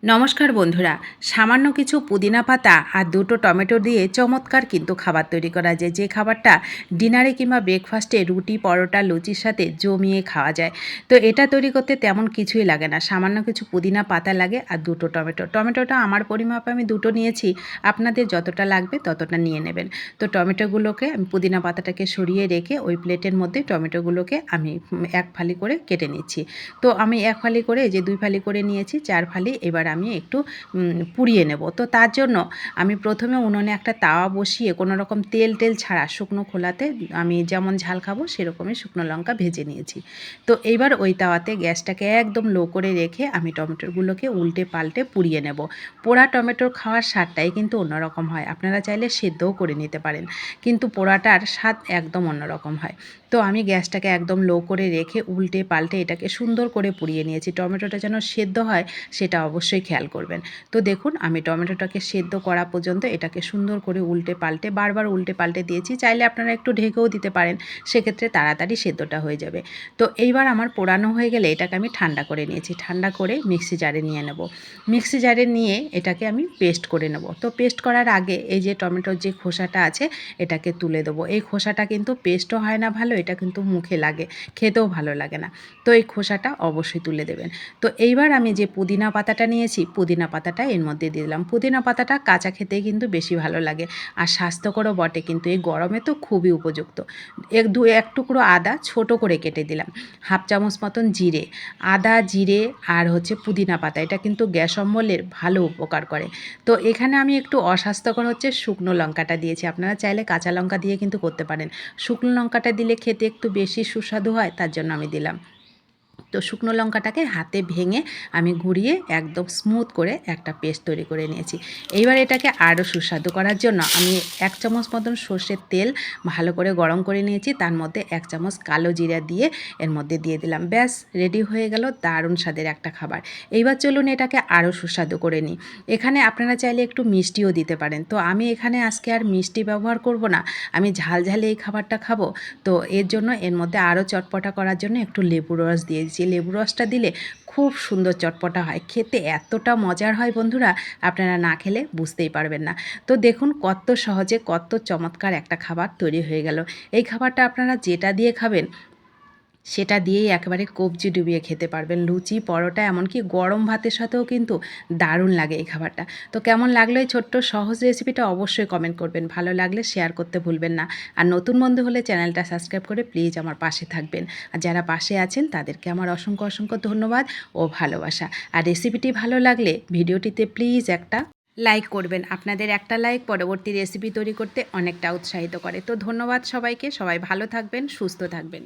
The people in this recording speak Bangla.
নমস্কার বন্ধুরা, সামান্য কিছু পুদিনা পাতা আর দুটো টমেটো দিয়ে চমৎকার কিন্তু খাবার তৈরি করা যায়, যে খাবারটা ডিনারে কিংবা ব্রেকফাস্টে রুটি পরোটা লুচির সাথে জমিয়ে খাওয়া যায়। তো এটা তৈরি করতে তেমন কিছুই লাগে না, সামান্য কিছু পুদিনা পাতা লাগে আর দুটো টমেটোটা আমার পরিমাপে আমি দুটো নিয়েছি, আপনাদের যতটা লাগবে ততটা নিয়ে নেবেন। তো টমেটোগুলোকে আমি পুদিনা পাতাটাকে সরিয়ে রেখে ওই প্লেটের মধ্যে টমেটোগুলোকে আমি এক ফালি করে কেটে নিচ্ছি। তো আমি এক ফালি করে যে দুই ফালি করে নিয়েছি, 4 ফালি এবার আমি একটু পুড়িয়ে নেব। তো তার জন্য আমি প্রথমে উনুনে একটা তাওয়া বসিয়ে কোনো রকম তেল ছাড়া শুকনো খোলাতে আমি যেমন ঝাল খাবো সেরকমই শুকনো লঙ্কা ভেজে নিয়েছি। তো এইবার ওই তাওয়াতে গ্যাসটাকে একদম লো করে রেখে আমি টমেটোগুলোকে উল্টে পাল্টে পুড়িয়ে নেব। পোড়া টমেটোর খাওয়ার স্বাদটাই কিন্তু অন্যরকম হয়, আপনারা চাইলে সেদ্ধও করে নিতে পারেন, কিন্তু পোড়াটার স্বাদ একদম অন্যরকম হয়। তো আমি গ্যাসটাকে একদম লো করে রেখে উল্টে পাল্টে এটাকে সুন্দর করে পুড়িয়ে নিয়েছি। টমেটোটা যেন সেদ্ধ হয় সেটা অবশ্যই খেয়াল করবেন। তো দেখুন আমি টমেটোটাকে সেদ্ধ করা পর্যন্ত এটাকে সুন্দর করে উল্টে পাল্টে বারবার উল্টে পাল্টে দিয়েছি, চাইলে আপনারা একটু ঢেকেও দিতে পারেন, সেক্ষেত্রে তাড়াতাড়ি সেদ্ধটা হয়ে যাবে। তো এইবার আমার পোড়ানো হয়ে গেলে এটাকে আমি ঠান্ডা করে নিয়েছি, ঠান্ডা করে মিক্সি জারে নিয়ে নেব। মিক্সি জারে নিয়ে এটাকে আমি পেস্ট করে নেব। তো পেস্ট করার আগে এই যে টমেটোর যে খোসাটা আছে এটাকে তুলে দেবো। এই খোসাটা কিন্তু পেস্টও হয় না ভালো, এটা কিন্তু মুখে লাগে, খেতেও ভালো লাগে না। তো এই খোসাটা অবশ্যই তুলে দেবেন। তো এইবার আমি যে পুদিনা পাতাটা নিয়েছি, পুদিনা পাতাটা এর মধ্যে দিয়ে দিলাম। পুদিনা পাতাটা কাঁচা খেতেই কিন্তু বেশি ভালো লাগে আর স্বাস্থ্যকরও বটে, কিন্তু এই গরমে তো খুবই উপযুক্ত। এক টুকরো আদা ছোট করে কেটে দিলাম, হাফ চামচ মতন জিরে, আদা জিরে আর হচ্ছে পুদিনা পাতা, এটা কিন্তু গ্যাস অম্বলের ভালো উপকার করে। তো এখানে আমি একটু অস্বাস্থ্যকর হচ্ছে শুকনো লঙ্কাটা দিয়েছি, আপনারা চাইলে কাঁচা লঙ্কা দিয়ে কিন্তু করতে পারেন। শুকনো লঙ্কাটা দিলে খেতে একটু বেশি সুস্বাদু হয়, তার জন্য আমি দিলাম। তো শুকনো লঙ্কাটাকে হাতে ভেঙে আমি ঘুরিয়ে একদম স্মুথ করে একটা পেস্ট তৈরি করে নিয়েছি। এইবার এটাকে আরও সুস্বাদু করার জন্য আমি 1 চামচ মতন সর্ষের তেল ভালো করে গরম করে নিয়েছি, তার মধ্যে 1 চামচ কালো জিরা দিয়ে এর মধ্যে দিয়ে দিলাম। ব্যাস রেডি হয়ে গেল দারুণ স্বাদের একটা খাবার। এইবার চলুন এটাকে আরও সুস্বাদু করে নিই। এখানে আপনারা চাইলে একটু মিষ্টিও দিতে পারেন, তো আমি এখানে আজকে আর মিষ্টি ব্যবহার করব না, আমি ঝালঝালে এই খাবারটা খাবো। তো এর জন্য এর মধ্যে আরও চটপটা করার জন্য একটু লেবু রস দিয়েছি। লেবু রসটা দিলে খুব সুন্দর চটপটা হয়, খেতে এতটা মজার হয় বন্ধুরা, আপনারা না খেলে বুঝতেই পারবেন না। তো দেখুন কত সহজে কত চমৎকার একটা খাবার তৈরি হয়ে গেল। এই খাবারটা আপনারা যেটা দিয়ে খাবেন সেটা দিয়েই একেবারে কবজি ডুবিয়ে খেতে পারবেন, লুচি পরোটা এমনকি গরম ভাতের সাথেও কিন্তু দারুণ লাগে এই খাবারটা। তো কেমন লাগলো এই ছোট্ট সহজ রেসিপিটা অবশ্যই কমেন্ট করবেন, ভালো লাগলে শেয়ার করতে ভুলবেন না। আর নতুন বন্ধু হলে চ্যানেলটা সাবস্ক্রাইব করে প্লিজ আমার পাশে থাকবেন। আর যারা পাশে আছেন তাদেরকে আমার অসংখ্য অসংখ্য ধন্যবাদ ও ভালোবাসা। আর রেসিপিটি ভালো লাগলে ভিডিওটিতে প্লিজ একটা লাইক করবেন, আপনাদের একটা লাইক পরবর্তী রেসিপি তৈরি করতে অনেকটা উৎসাহিত করে। তো ধন্যবাদ সবাইকে, সবাই ভালো থাকবেন, সুস্থ থাকবেন।